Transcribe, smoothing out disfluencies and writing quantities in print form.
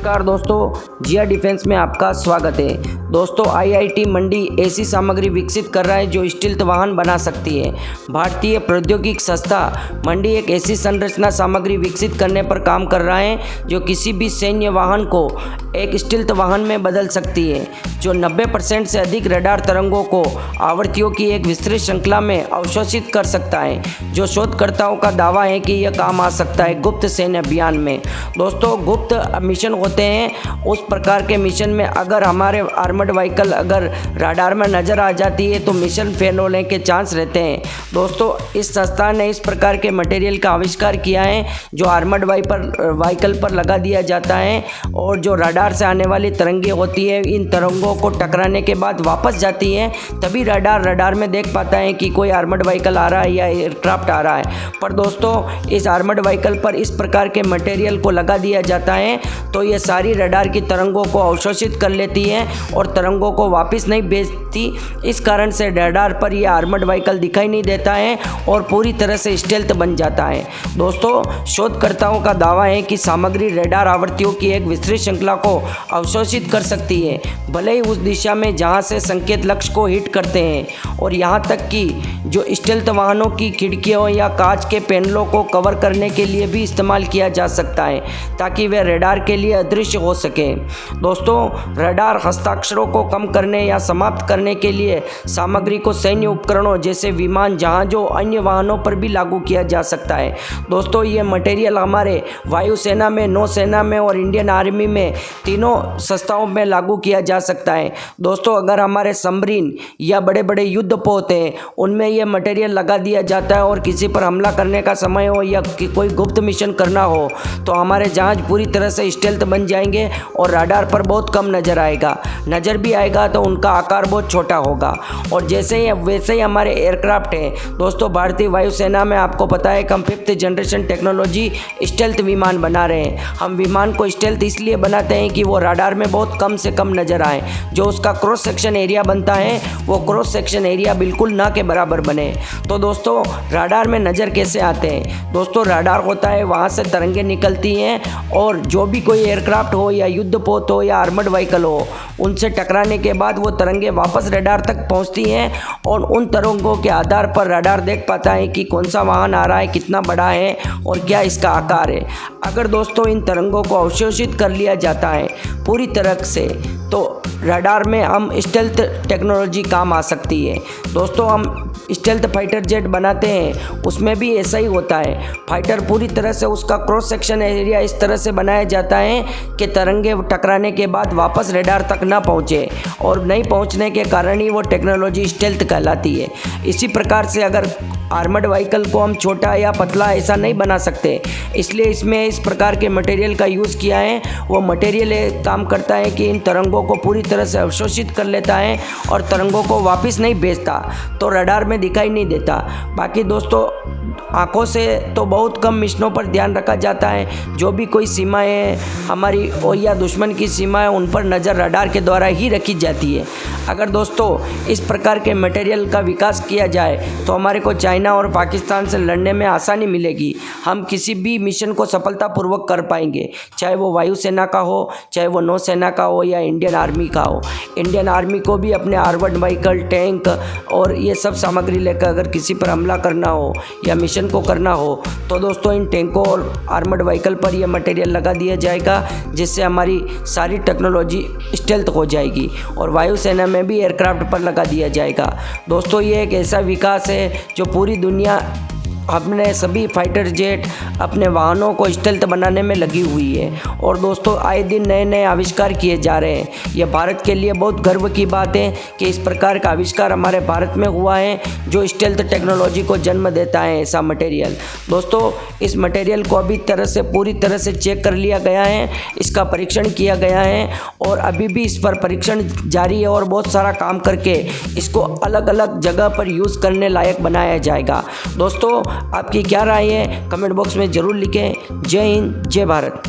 नमस्कार दोस्तों, जिया डिफेंस में आपका स्वागत है। दोस्तों, आईआईटी मंडी ऐसी सामग्री विकसित कर रहा है जो स्टील्थ वाहन बना सकती है। भारतीय प्रौद्योगिकी संस्था मंडी एक ऐसी संरचना सामग्री विकसित करने पर काम कर रहा है जो किसी भी सैन्य वाहन को एक स्टील्थ वाहन में बदल सकती है, जो 90% से अधिक रडार तरंगों को आवृत्तियों की एक विस्तृत श्रृंखला में अवशोषित कर सकता है। जो शोधकर्ताओं का दावा है कि यह काम आ सकता है गुप्त सैन्य अभियान में। दोस्तों, गुप्त मिशन होते हैं उस प्रकार के मिशन में अगर हमारे आर्मर्ड व्हीकल अगर रडार में नज़र आ जाती है तो मिशन फेल होने के चांस रहते हैं। दोस्तों, इस संस्थान ने इस प्रकार के मटेरियल का आविष्कार किया है जो आर्मर्ड व्हीकल पर लगा दिया जाता है और जो रडार से आने वाली तरंगें होती है, इन तरंगों को टकराने के बाद वापस जाती है, तभी रडार में देख पाता है कि कोई आर्मर्ड व्हीकल आ रहा है या एयरक्राफ्ट आ रहा है। पर दोस्तों, इस आर्मर्ड व्हीकल पर इस प्रकार के मटेरियल को लगा दिया जाता है तो ये सारी रडार की तरंगों को अवशोषित कर लेती है और तरंगों को वापस नहीं भेजती। इस कारण से रडार पर यह आर्मर्ड व्हीकल दिखाई नहीं देता है और पूरी तरह से स्टेल्थ बन जाता है। दोस्तों, शोधकर्ताओं का दावा है कि सामग्री रडार आवृत्तियों की एक विस्तृत श्रृंखला को अवशोषित कर सकती है, भले ही उस दिशा में जहां से संकेत लक्ष्य को हिट करते हैं, और यहां तक कि जो स्टेल्थ वाहनों की खिड़कियों या कांच के पैनलों को कवर करने के लिए भी इस्तेमाल किया जा सकता है ताकि वे रडार के लिए अदृश्य हो सके। दोस्तों, रडार हस्ताक्षरों को कम करने या समाप्त करने के लिए सामग्री को सैन्य उपकरणों जैसे विमान, जहाजों, अन्य वाहनों पर भी लागू किया जा सकता है। दोस्तों, ये मटेरियल हमारे वायुसेना में, नौसेना में और इंडियन आर्मी में तीनों संस्थाओं में लागू किया जा सकता है। दोस्तों, अगर हमारे सबमरीन या बड़े बड़े युद्धपोत हैं उनमें यह मटेरियल लगा दिया जाता है और किसी पर हमला करने का समय हो या कोई गुप्त मिशन करना हो तो हमारे जहाज पूरी तरह से स्टेल्थ बन जाएंगे और रडार पर बहुत कम नज़र आएगा। नज़र भी आएगा तो उनका आकार बहुत छोटा होगा। और वैसे ही हमारे एयरक्राफ्ट हैं। दोस्तों, भारतीय वायुसेना में आपको पता है कि हम 5th जनरेशन टेक्नोलॉजी स्टेल्थ विमान बना रहे हैं। हम विमान को स्टेल्थ इसलिए बनाते हैं कि वो रडार में बहुत कम से कम नज़र आए। जो उसका क्रॉस सेक्शन एरिया बनता है वो क्रॉस सेक्शन एरिया बिल्कुल ना के बराबर बने। तो दोस्तों, रडार में नज़र कैसे आते हैं? दोस्तों, रडार होता है, वहाँ से तरंगें निकलती हैं और जो भी कोई एयरक्राफ्ट हो या युद्धपोत हो या आर्मर्ड व्हीकल हो, उनसे टकराने के बाद वो तरंगें वापस रडार तक पहुंचती हैं और उन तरंगों के आधार पर रडार देख पाता है कि कौन सा वाहन आ रहा है, कितना बड़ा है और क्या इसका आकार है। अगर दोस्तों इन तरंगों को अवशोषित कर लिया जाता है पूरी तरह से तो रडार में हम स्टेल्थ टेक्नोलॉजी काम आ सकती है। दोस्तों, हम स्टेल्थ फाइटर जेट बनाते हैं, उसमें भी ऐसा ही होता है। फाइटर पूरी तरह से उसका क्रॉस सेक्शन एरिया इस तरह से बनाया जाता है कि तरंगे टकराने के बाद वापस रडार तक ना पहुँचे और नहीं पहुँचने के कारण ही वो टेक्नोलॉजी स्टेल्थ कहलाती है। इसी प्रकार से अगर आर्मर्ड व्हीकल को हम छोटा या पतला ऐसा नहीं बना सकते, इसलिए इसमें इस प्रकार के मटेरियल का यूज़ किया है। वो मटेरियल काम करता है कि इन तरंगों को पूरी तरह से अवशोषित कर लेता है और तरंगों को वापस नहीं भेजता, तो रडार में दिखाई नहीं देता। बाकी दोस्तों, आँखों से तो बहुत कम मिशनों पर ध्यान रखा जाता है। जो भी कोई सीमाएँ हमारी और या दुश्मन की सीमाएँ, उन पर नज़र रडार के द्वारा ही रखी जाती है। अगर दोस्तों इस प्रकार के मटेरियल का विकास किया जाए तो हमारे को चाइना और पाकिस्तान से लड़ने में आसानी मिलेगी। हम किसी भी मिशन को सफलतापूर्वक कर पाएंगे, चाहे वो वायुसेना का हो, चाहे वो नौसेना का हो या इंडियन आर्मी का हो। इंडियन आर्मी को भी अपने आर्मर्ड व्हीकल, टैंक और ये सब सामग्री लेकर अगर किसी पर हमला करना हो या मिशन को करना हो तो दोस्तों इन टैंकों और आर्मर्ड व्हीकल पर यह मटेरियल लगा दिया जाएगा, जिससे हमारी सारी टेक्नोलॉजी स्टेल्थ हो जाएगी और वायुसेना में भी एयरक्राफ्ट पर लगा दिया जाएगा। दोस्तों, ये एक ऐसा विकास है जो पूरी दुनिया अपने सभी फाइटर जेट अपने वाहनों को स्टेल्थ बनाने में लगी हुई है। और दोस्तों, आए दिन नए नए आविष्कार किए जा रहे हैं। यह भारत के लिए बहुत गर्व की बात है कि इस प्रकार का आविष्कार हमारे भारत में हुआ है जो स्टेल्थ टेक्नोलॉजी को जन्म देता है ऐसा मटेरियल। दोस्तों, इस मटेरियल को अभी पूरी तरह से चेक कर लिया गया है, इसका परीक्षण किया गया है और अभी भी इस पर परीक्षण जारी है और बहुत सारा काम करके इसको अलग अलग जगह पर यूज़ करने लायक बनाया जाएगा। दोस्तों, आपकी क्या राय है? कमेंट बॉक्स में ज़रूर लिखें। जय हिंद, जय भारत।